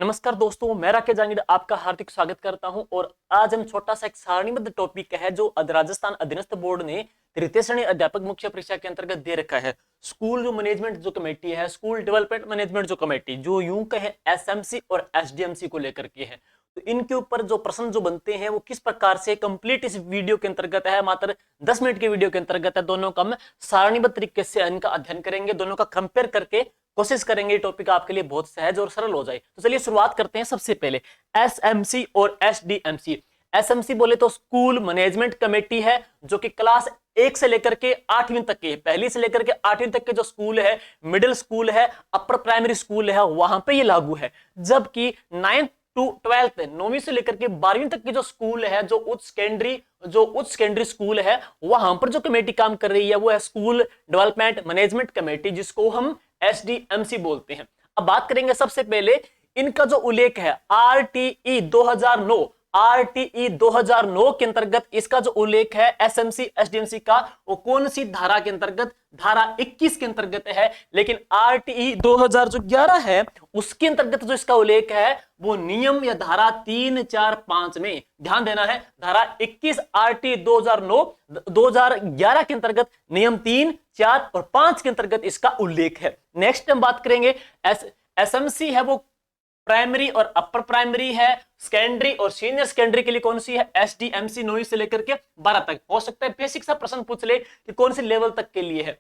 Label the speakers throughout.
Speaker 1: नमस्कार दोस्तों, मैं राकेश जांगिड आपका हार्दिक स्वागत करता हूं। और आज हम छोटा सा एक सारणीबद्ध टॉपिक है जो राजस्थान अधीनस्थ बोर्ड ने तृतीय श्रेणी अध्यापक मुख्य परीक्षा के अंतर्गत दे रखा है। स्कूल जो मैनेजमेंट जो कमेटी है, स्कूल डेवलपमेंट मैनेजमेंट जो कमेटी, जो यूं कहे एसएमसी और एसडीएमसी को लेकर के है। तो इनके ऊपर जो प्रश्न जो बनते हैं वो किस प्रकार से कंप्लीट इस वीडियो के अंतर्गत है, मात्र 10 मिनट के वीडियो के अंतर्गत है। दोनों का हम सारणीबद्ध तरीके से इनका अध्ययन करेंगे, दोनों का कंपेयर करके कोशिश करेंगे टॉपिक आपके लिए बहुत सहज और सरल हो जाए। तो चलिए शुरुआत करते हैं। सबसे पहले एसएमसी और एसडीएमसी। एसएमसी बोले तो स्कूल मैनेजमेंट कमेटी है, जो कि क्लास 1 से लेकर के 8वीं तक के, पहली से लेकर के 8वीं तक के जो स्कूल है, मिडिल स्कूल है, अपर प्राइमरी स्कूल है, वहां पे ये लागू है। जबकि 9th टू 12th, 9वीं से लेकर के 12वीं तक की जो स्कूल है, जो उच्च सेकेंडरी स्कूल है, वहां पर जो कमेटी काम कर रही है वो है स्कूल डेवलपमेंट मैनेजमेंट कमेटी, जिसको हम एसडीएमसी बोलते हैं। अब बात करेंगे सबसे पहले इनका जो उल्लेख है आरटीई 2009, आरटीई 2009 के अंतर्गत इसका जो उल्लेख है एसएमसी एसडीएमसी का, वो कौन सी धारा के अंतर्गत, धारा 21 के अंतर्गत है। लेकिन आरटीई 2011 है उसके अंतर्गत जो इसका उल्लेख है वो नियम या धारा 3, 4, 5 में, ध्यान देना है, धारा 21 आरटीई 2011 के अंतर्गत नियम 3, 4 और 5 के अंतर्गत इसका उल्लेख है। नेक्स्ट हम बात करेंगे एसएमसी है वो प्राइमरी और अपर प्राइमरी है, सेकेंडरी और सीनियर सेकेंडरी के लिए कौन सी है, एसडीएमसी 9वीं से लेकर के 12 तक। हो सकता है बेसिक सा प्रश्न पूछ ले कि कौन से लेवल तक के लिए है।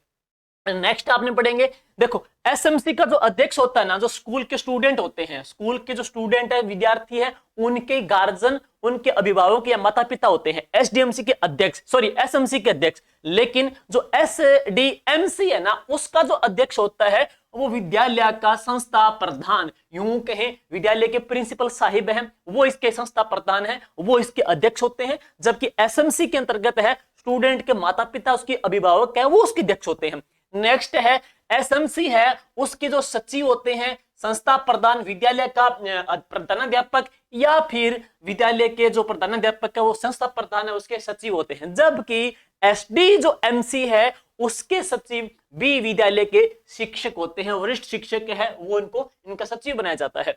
Speaker 1: नेक्स्ट आपने पढ़ेंगे, देखो एसएमसी का जो अध्यक्ष होता है ना, जो स्कूल के स्टूडेंट होते हैं, स्कूल के जो स्टूडेंट है, विद्यार्थी है, उनके गार्जियन, उनके अभिभावक या माता पिता होते हैं एसडीएमसी के अध्यक्ष, सॉरी एसएमसी के अध्यक्ष। लेकिन जो एसडीएमसी है ना, उसका जो अध्यक्ष होता है वो विद्यालय का संस्था प्रधान, यूं कहें विद्यालय के प्रिंसिपल साहिब हैं, वो इसके संस्था प्रधान हैं, वो इसके अध्यक्ष होते हैं। जबकि एसएमसी के अंतर्गत है स्टूडेंट के माता पिता, उसके अभिभावक है, वो उसके अध्यक्ष होते हैं। नेक्स्ट है एसएमसी है, उसके जो सचिव होते हैं, संस्था प्रधान, विद्यालय का प्रधानाध्यापक या फिर विद्यालय के जो प्रधानाध्यापक है वो संस्था प्रधान है, उसके सचिव होते हैं। जबकि एसडी जो एमसी है उसके सचिव भी विद्यालय के शिक्षक होते हैं, वरिष्ठ शिक्षक है, वो इनका सचिव बनाया जाता है।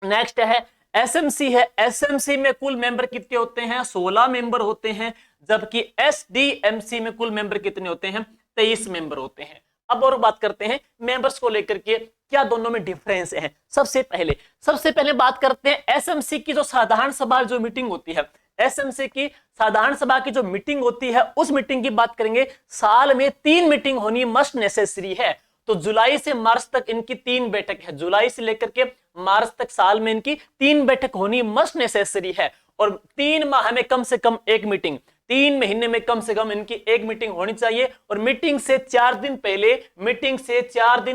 Speaker 1: नेक्स्ट है एसएमसी है, एसएमसी में कुल मेंबर कितने होते हैं, 16 मेंबर होते हैं। जबकि एसडीएमसी में कुल मेंबर कितने होते हैं, 23 मेंबर होते हैं। अब और बात करते हैं मेंबर्स को लेकर के क्या दोनों में डिफरेंस है। सबसे पहले बात करते हैं एसएमसी की जो साधारण सभा जो मीटिंग होती है, एसएमसी की साधारण सभा की जो मीटिंग होती है उस मीटिंग की बात करेंगे। साल में 3 मीटिंग होनी मस्ट नेसेसरी है। तो जुलाई से मार्च तक इनकी 3 बैठक है, जुलाई से लेकर के मार्च तक साल में इनकी 3 बैठक होनी मस्ट नेसेसरी है। और 3 माह में कम से कम एक मीटिंग, 3 महीने में कम से कम इनकी एक मीटिंग होनी चाहिए। और मीटिंग से 4 दिन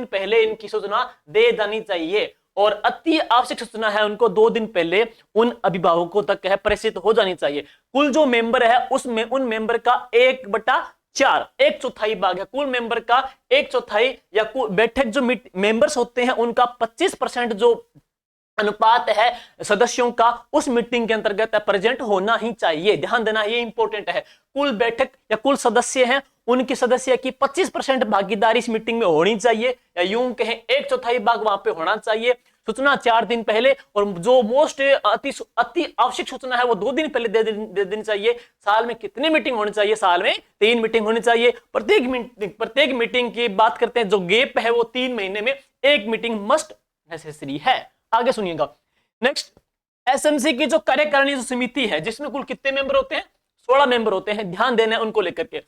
Speaker 1: पहले इनकी सूचना दे देनी चाहिए। और अति आवश्यक सूचना है उनको 2 दिन पहले उन अभिभावकों तक है प्रेषित हो जानी चाहिए। कुल जो मेंबर है उसमें उन मेंबर का 1/4, 1/4 भाग है। कुल मेंबर का 1/4 या बैठक जो मेंबर्स होते हैं उनका 25% जो अनुपात है सदस्यों का उस मीटिंग के अंतर्गत प्रेजेंट होना ही चाहिए। ध्यान देना, ये इंपॉर्टेंट है। कुल बैठक या कुल सदस्य हैं उनके सदस्य की 25% भागीदारी इस मीटिंग में होनी चाहिए, या यूं कहें 1/4 भाग वहां पे होना चाहिए। सूचना 4 दिन पहले, और जो मोस्ट अति आवश्यक सूचना है वो 2 दिन पहले दे देनी चाहिए। साल में कितनी मीटिंग होनी चाहिए, साल में 3 मीटिंग होनी चाहिए। प्रत्येक मीटिंग की बात करते हैं, जो गैप है वो 3 महीने में एक मीटिंग मस्ट नेसेसरी है। आगे सुनिएगा। नेक्स्ट एसएमसी की जो कार्यकारिणी समिति है जिसमें कुल कितने मेंबर होते हैं, 16 मेंबर होते हैं। ध्यान देना है उनको लेकर के।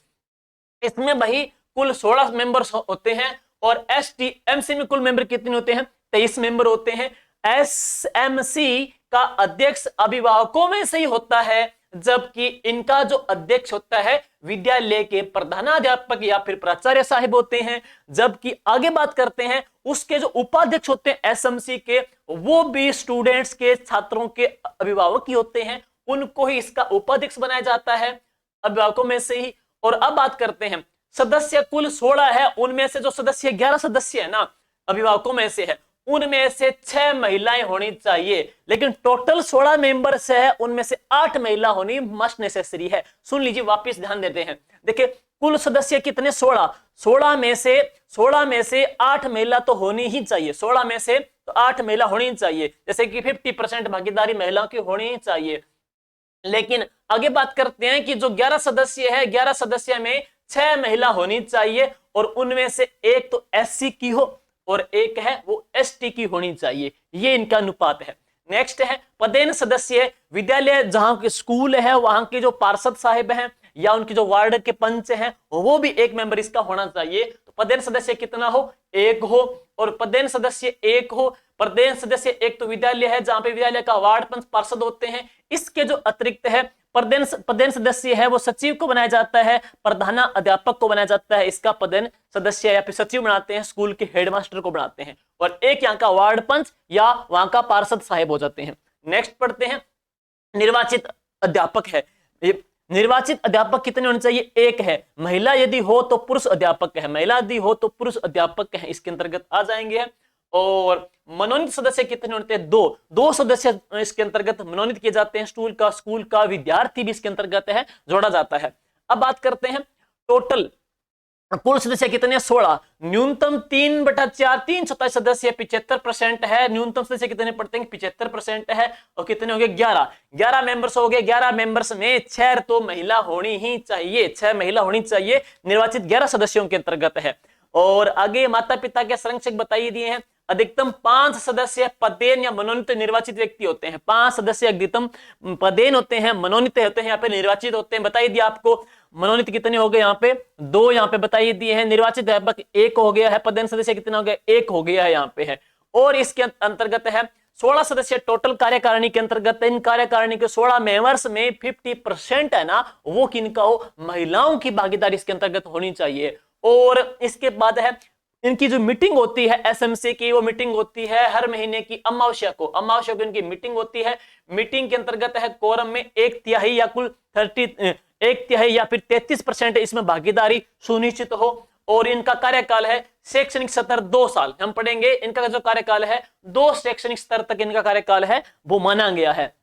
Speaker 1: इसमें भाई कुल 16 मेंबर्स होते हैं। और एसडीएमसी में कुल मेंबर कितने होते हैं, 23 मेंबर होते हैं। एसएमसी का अध्यक्ष अभिभावकों में से ही होता है, जबकि इनका जो अध्यक्ष होता है विद्यालय के प्रधानाध्यापक या फिर प्राचार्य साहिब होते हैं। जबकि आगे बात करते हैं उसके जो उपाध्यक्ष होते हैं एसएमसी के, वो भी स्टूडेंट्स के, छात्रों के अभिभावक ही होते हैं। उनको ही इसका उपाध्यक्ष बनाया जाता है अभिभावकों में से ही। और अब बात करते हैं सदस्य कुल 16 है, उनमें से जो सदस्य 11 सदस्य है ना अभिभावकों में से है, उनमें से 6 महिलाएं होनी चाहिए। लेकिन टोटल 16 मेंबर्स है, उनमें से 8 महिला होनी मस्ट नेसेसरी है। सुन लीजिए, वापस ध्यान देते हैं। देखिए कुल सदस्य कितने, 16 में से 8 महिला तो होनी ही चाहिए। 16 में से तो 8 महिला होनी चाहिए, जैसे कि 50% भागीदारी महिलाओं की होनी चाहिए। लेकिन आगे बात करते हैं कि जो 11 सदस्य है, 11 सदस्य में 6 महिला होनी चाहिए और उनमें से एक तो एससी की हो और एक है वो एसटी की होनी चाहिए, ये इनका अनुपात है। नेक्स्ट है पदेन सदस्य, विद्यालय जहां के स्कूल है वहां के जो पार्षद साहिब हैं या उनके जो वार्ड के पंच हैं वो भी एक मेंबर इसका होना चाहिए। तो पदेन सदस्य कितना हो, एक हो, और पदेन सदस्य एक हो। पदेन सदस्य एक तो विद्यालय है जहां पे विद्यालय का वार्ड पंच पार्षद होते हैं। इसके जो अतिरिक्त है पदेन सदस्य है वो सचिव को बनाया जाता है, प्रधान अध्यापक को बनाया जाता है, इसका पदेन सदस्य या फिर सचिव बनाते हैं, स्कूल के हेडमास्टर को बनाते हैं, और एक यहाँ का वार्ड पंच या वहां का पार्षद साहिब हो जाते हैं। नेक्स्ट पढ़ते हैं निर्वाचित अध्यापक है। निर्वाचित अध्यापक कितने होने चाहिए, एक है। महिला यदि हो तो पुरुष अध्यापक है, महिला यदि हो तो पुरुष अध्यापक है, इसके अंतर्गत आ जाएंगे। और मनोनीत सदस्य कितने होते हैं, दो सदस्य इसके अंतर्गत मनोनीत किए जाते हैं। स्कूल का विद्यार्थी भी इसके अंतर्गत है, जोड़ा जाता है। अब बात करते हैं टोटल कुल सदस्य कितने, 16। न्यूनतम 3/4, 3 27 सदस्य 75% है। न्यूनतम सदस्य कितने पढ़ते हैं, 75% है। और कितने हो गए, 11 मेंबर्स हो गए। 11 मेंबर्स में 6 तो महिला होनी ही चाहिए, 6 महिला होनी चाहिए, निर्वाचित 11 सदस्यों के अंतर्गत है। और आगे माता पिता के संरक्षक बताइए दिए हैं। अधिकतम 5 सदस्य पदेन या मनोनीत निर्वाचित व्यक्ति होते हैं। 5 सदस्य अधिकतम पदेन होते हैं, मनोनीत होते हैं, यहाँ पे निर्वाचित होते हैं। बताइए दिया आपको मनोनीत कितने हो गए, यहाँ पे 2 यहाँ पे बताइए दिए हैं। निर्वाचित अध्यापक 1 हो गया है। पदेन सदस्य कितना हो गया, 1 हो गया है यहाँ पे है। और इसके अंतर्गत है 16 सदस्य टोटल कार्यकारिणी के अंतर्गत। इन कार्यकारिणी के 16 मेंबर्स में 50% है ना, वो किनका हो, महिलाओं की भागीदारी इसके अंतर्गत होनी चाहिए। और इसके बाद है इनकी जो मीटिंग होती है एसएमसी की, वो मीटिंग होती है हर महीने की अमावस्या को इनकी मीटिंग होती है। मीटिंग के अंतर्गत है कोरम में 1/3 या कुल 1/3 या फिर 33% इसमें भागीदारी सुनिश्चित हो। और इनका कार्यकाल है शैक्षणिक सत्र 2 साल। हम पढ़ेंगे इनका जो कार्यकाल है 2 शैक्षणिक स्तर तक इनका कार्यकाल है वो माना गया है।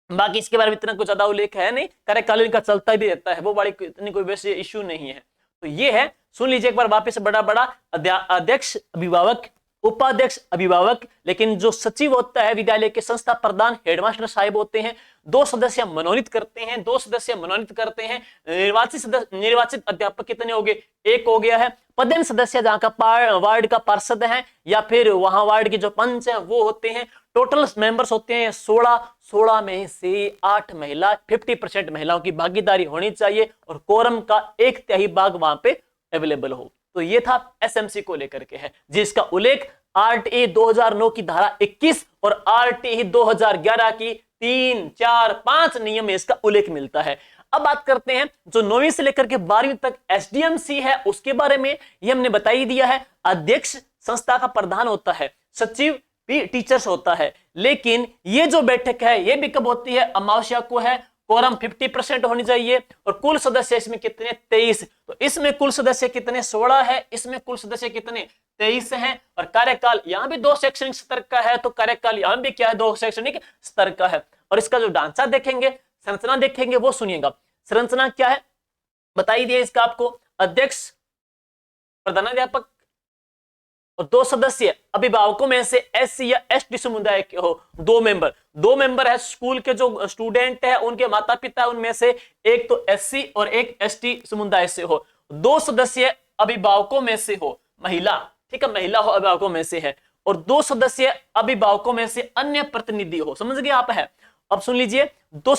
Speaker 1: बाकी इसके बारे में इतना कुछ ज्यादा उल्लेख है नहीं, कार्यकाल इनका चलता भी रहता है, वो बड़ी इतनी कोई वैसे इश्यू नहीं है। तो ये है, सुन लीजिए एक बार वापस, बड़ा अध्यक्ष अभिभावक, उपाध्यक्ष अभिभावक, लेकिन जो सचिव होता है विद्यालय के संस्था प्रधान हेडमास्टर साहिब होते हैं। 2 सदस्य मनोनीत करते हैं, 2 सदस्य मनोनीत करते हैं। निर्वाचित अध्यापक कितने हो गए, 1 हो गया है। पदेन सदस्य जहां का वार्ड का पार्षद है या फिर वहां वार्ड के जो पंच है वो होते हैं। टोटल मेंबर्स होते हैं 16 में से 8 महिला, 50% महिलाओं की भागीदारी होनी चाहिए और कोरम का 1/3 भाग वहां पे अवेलेबल हो। तो ये था एसएमसी को लेकर के है, जिसका उल्लेख आरटीई 2009 की धारा 21 और आरटीई 2011 की 3, 4, 5 नियम में इसका उल्लेख मिलता है। अब बात करते हैं जो 9वीं से लेकर के 12वीं तक एसडीएमसी है उसके बारे में। ये हमने बता ही दिया है, अध्यक्ष संस्था का प्रधान होता है, सचिव भी टीचर्स होता है। लेकिन ये जो बैठक है ये भी कब होती है, अमावस्या को है। कोरम 50% होनी चाहिए और कुल सदस्य इसमें कितने, 23। तो इसमें कुल सदस्य कितने, 16 है। इसमें कुल सदस्य कितने, 23 हैं। और कार्यकाल यहाँ भी 2 शैक्षणिक स्तर का है, तो कार्यकाल यहाँ भी क्या है, 2 शैक्षणिक स्तर का है। और इसका जो ढांचा देखेंगे, संरचना देखेंगे, वो सुनिएगा। संरचना क्या है बताइए दिए इसका आपको, अध्यक्ष, प्रधानाध्यापक और 2 सदस्य अभिभावकों में से एससी या एसटी समुदाय के हो। 2 मेंबर है स्कूल के जो स्टूडेंट है उनके माता पिता, उनमें से एक तो एससी और एक एसटी समुदाय से हो। 2 सदस्य अभिभावकों में से हो, महिला, ठीक है, महिला हो अभिभावकों में से है। और 2 सदस्य अभिभावकों में से अन्य प्रतिनिधि हो। समझ गए आप है। अब सुन लीजिए, 2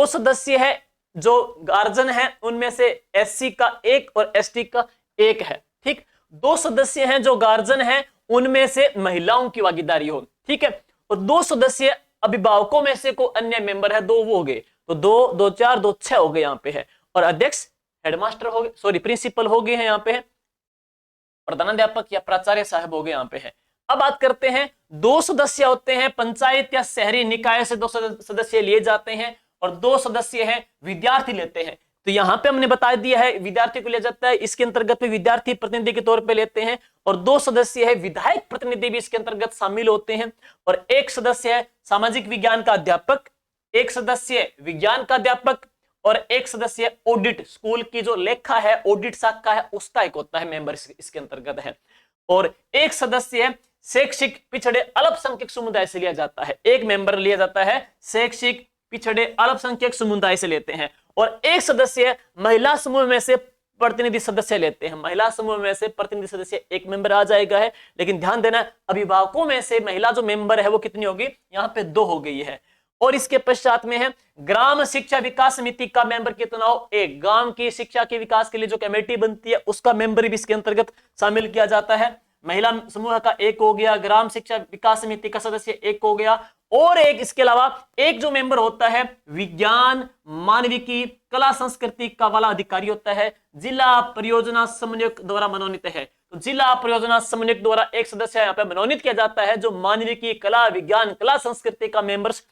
Speaker 1: सदस्य है जो गार्जियन है, उनमें से एससी का 1 और एसटी का 1 है। ठीक, 2 सदस्य हैं जो गार्जियन हैं, उनमें से महिलाओं की भागीदारी हो। ठीक है, और 2 सदस्य अभिभावकों में से को अन्य मेंबर है, 2 वो हो गए। तो 2, 2, 4, 2, 6 हो गए यहाँ पे है। और अध्यक्ष हेडमास्टर हो गए, सॉरी प्रिंसिपल हो गए हैं यहाँ पे है, प्रधानाध्यापक या प्राचार्य साहब हो गए यहाँ पे है। अब बात करते हैं, 2 सदस्य होते हैं पंचायत या शहरी निकाय से 2 सदस्य लिए जाते हैं और 2 सदस्य हैं विद्यार्थी लेते हैं। तो यहाँ पे हमने बता दिया है विद्यार्थी को लिया जाता है, इसके अंतर्गत भी विद्यार्थी प्रतिनिधि के तौर पे लेते हैं। और 2 सदस्य है विधायक प्रतिनिधि भी इसके अंतर्गत शामिल होते हैं। और 1 सदस्य है सामाजिक विज्ञान का अध्यापक, 1 सदस्य विज्ञान का अध्यापक और 1 सदस्य ऑडिट, स्कूल की जो लेखा है ऑडिट शाखा है उसका एक होता है मेंबर इसके अंतर्गत है। और 1 सदस्य है शैक्षिक पिछड़े अल्पसंख्यक समुदाय से लिया जाता है। एक मेंबर लिया जाता है शैक्षिक पिछड़े अल्पसंख्यक समुदाय से लेते हैं, और एक सदस्य महिला समूह में से प्रतिनिधि सदस्य लेते हैं। महिला समूह में से प्रतिनिधि सदस्य एक मेंबर आ जाएगा है, लेकिन ध्यान देना अभिभावकों में से महिला जो मेंबर है वो कितनी होगी, यहाँ पे 2 हो गई है। और इसके पश्चात में है ग्राम शिक्षा विकास समिति का मेंबर कितना हो, एक। गांव की शिक्षा के विकास के लिए जो कमेटी बनती है उसका मेंबर भी इसके अंतर्गत शामिल किया जाता है। महिला समूह का 1 हो गया, ग्राम शिक्षा विकास समिति का सदस्य 1 हो गया, और एक इसके अलावा एक जो मेंबर होता है विज्ञान मानविकी कला संस्कृति का वाला अधिकारी होता है, जिला परियोजना समन्वयक द्वारा मनोनीत है। तो जिला परियोजना समन्वयक द्वारा एक सदस्य यहाँ पे मनोनीत किया जाता है जो मानविकी कला विज्ञान कला संस्कृति का मेंबर्स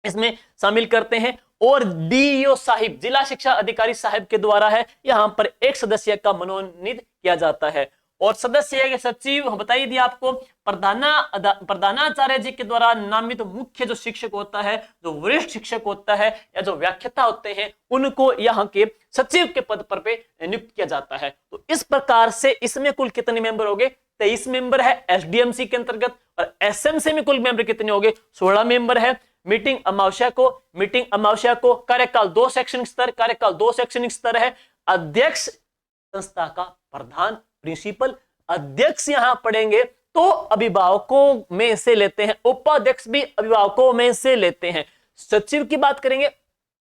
Speaker 1: इसमें शामिल करते हैं। और डीईओ साहिब जिला शिक्षा अधिकारी साहिब के द्वारा है, यहां पर एक सदस्य का मनोनीत किया जाता है। और सदस्य के सचिव बताइए दिया आपको प्रधानाचार्य जी के द्वारा नामित मुख्य जो शिक्षक होता है, जो वरिष्ठ शिक्षक होता है या जो व्याख्याता होते हैं, उनको यहाँ के सचिव के पद पर पे नियुक्त किया जाता है। तो इस प्रकार से इसमें कुल कितने मेंबर हो गए, 23 मेंबर है एसडीएमसी के अंतर्गत। और एसएमसी में कुल मेंबर कितने हो गए, 16 मेंबर है। मीटिंग अमावस्या को कार्यकाल 2 शैक्षणिक स्तर है। अध्यक्ष संस्था का प्रधान प्रिंसिपल, अध्यक्ष यहां पढ़ेंगे तो अभिभावकों में से लेते हैं, उपाध्यक्ष भी अभिभावकों में से लेते हैं। सचिव की बात करेंगे,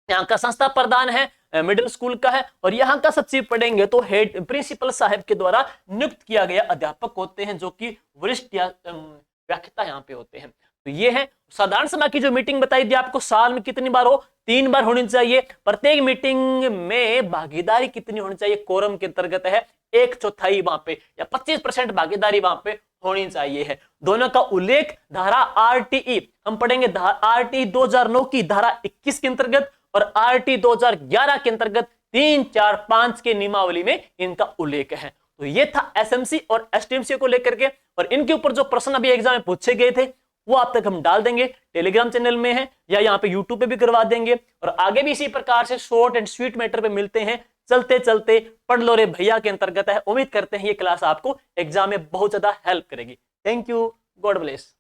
Speaker 1: यहाँ का संस्था प्रधान है मिडिल स्कूल का है, और यहाँ का सचिव पढ़ेंगे तो हेड प्रिंसिपल साहब के द्वारा नियुक्त किया गया अध्यापक होते हैं, जो कि वरिष्ठ या व्याख्याता यहाँ पे होते हैं। तो ये है साधारण सभा की जो मीटिंग बताई थी आपको, साल में कितनी बार हो, 3 बार होनी चाहिए। प्रत्येक मीटिंग में भागीदारी कितनी होनी चाहिए, कोरम के अंतर्गत है 1/4 वहां पे या 25% भागीदारी वहां पे होनी चाहिए है। दोनों का उल्लेख धारा आरटीई हम पढ़ेंगे, आरटीई 2009 की धारा 21 के अंतर्गत और आरटी 2011 के अंतर्गत 3, 4, 5 के नियमावली में इनका उल्लेख है। तो ये था एसएमसी और एसटीएमसी को लेकर के, और इनके ऊपर जो प्रश्न अभी एग्जाम में पूछे गए थे वो आप तक हम डाल देंगे, टेलीग्राम चैनल में है या यहाँ पे यूट्यूब पे भी करवा देंगे। और आगे भी इसी प्रकार से शॉर्ट एंड स्वीट मैटर पे मिलते हैं। चलते चलते पढ़ लो रे भैया के अंतर्गत है। उम्मीद करते हैं ये क्लास आपको एग्जाम में बहुत ज्यादा हेल्प करेगी। Thank you, God bless.